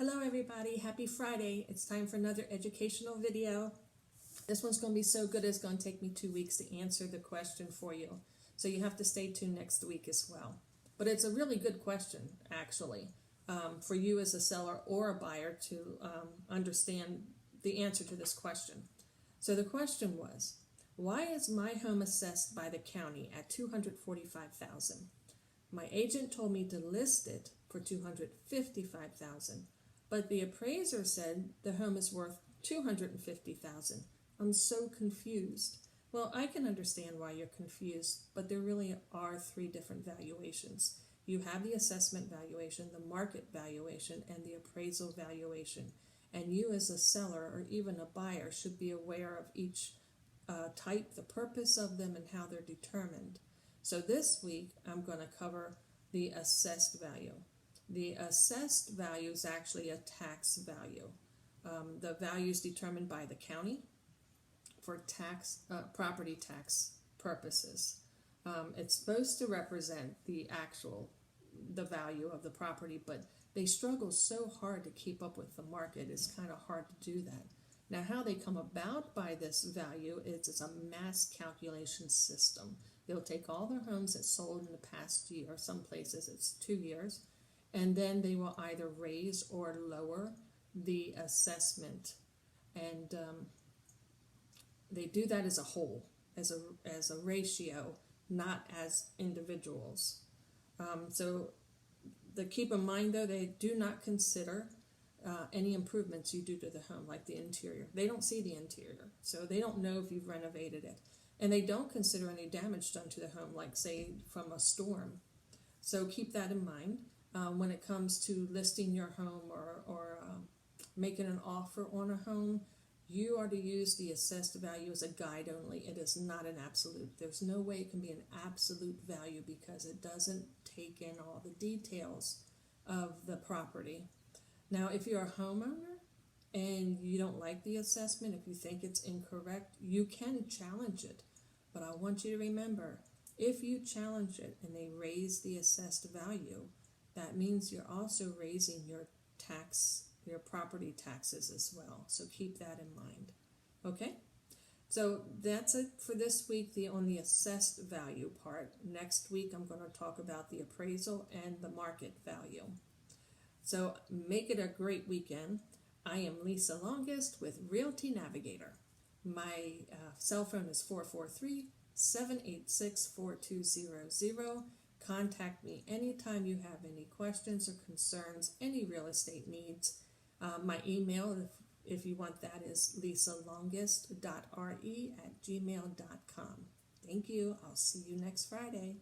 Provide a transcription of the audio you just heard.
Hello everybody, happy Friday. It's time for another educational video. This one's going to be so good it's going to take me 2 weeks to answer the question for you. So you have to stay tuned next week as well. But it's a really good question actually for you as a seller or a buyer to understand the answer to this question. So the question was, why is my home assessed by the county at $245,000? My agent told me to list it for $255,000. But the appraiser said the home is worth $250,000. I'm so confused. Well, I can understand why you're confused, but there really are 3 different valuations. You have the assessment valuation, the market valuation, and the appraisal valuation. And you as a seller or even a buyer should be aware of each type, the purpose of them, and how they're determined. So this week, I'm going to cover the assessed value. The assessed value is actually a tax value. The value is determined by the county for property tax purposes. It's supposed to represent the value of the property, but they struggle so hard to keep up with the market. It's kind of hard to do that. Now, how they come about by this value is it's a mass calculation system. They'll take all their homes that sold in the past year, some places it's 2 years, and then they will either raise or lower the assessment. And they do that as a whole, as a ratio, not as individuals. So keep in mind, though, they do not consider any improvements you do to the home, like the interior. They don't see the interior, so they don't know if you've renovated it. And they don't consider any damage done to the home, like, say, from a storm. So keep that in mind. When it comes to listing your home or making an offer on a home, you are to use the assessed value as a guide only. It is not an absolute. There's no way it can be an absolute value because it doesn't take in all the details of the property. Now, if you're a homeowner and you don't like the assessment, if you think it's incorrect, you can challenge it. But I want you to remember, if you challenge it and they raise the assessed value, that means you're also raising your property taxes as well. So keep that in mind. Okay? So that's it for this week on the assessed value part. Next week I'm going to talk about the appraisal and the market value. So make it a great weekend. I am Lisa Longest with Realty Navigator. My cell phone is 443-786-4200. Contact me anytime you have any questions or concerns, any real estate needs. My email, if you want that, is lisalongest.re@gmail.com. Thank you. I'll see you next Friday.